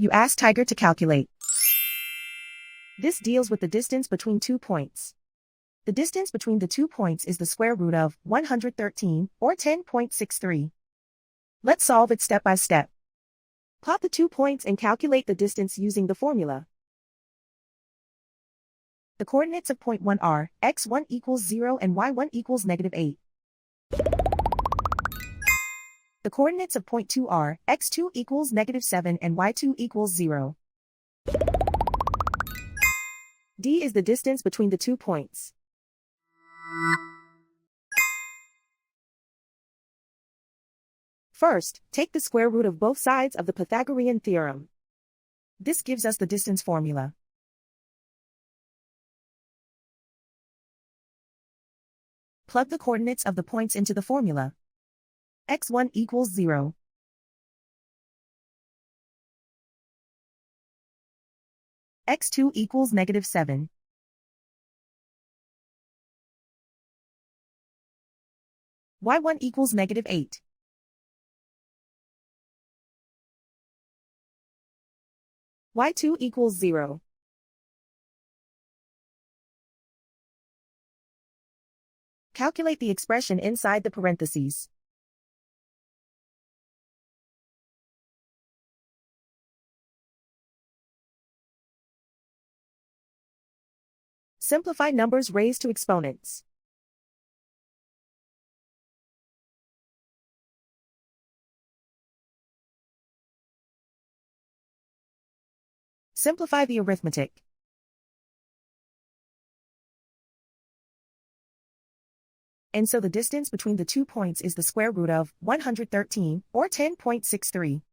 You ask Tiger to calculate. This deals with the distance between 2 points. The distance between the 2 points is the square root of 113, or 10.63. Let's solve it step by step. Plot the 2 points and calculate the distance using the formula. The coordinates of point 1 are x1 equals 0 and y1 equals -8. The coordinates of point 2 are x2 equals -7 and y2 equals 0. D is the distance between the 2 points. First, take the square root of both sides of the Pythagorean theorem. This gives us the distance formula. Plug the coordinates of the points into the formula. x1 equals 0. x2 equals -7. y1 equals -8. y2 equals 0. Calculate the expression inside the parentheses. Simplify numbers raised to exponents. Simplify the arithmetic. And so the distance between the 2 points is the square root of 113, or 10.63.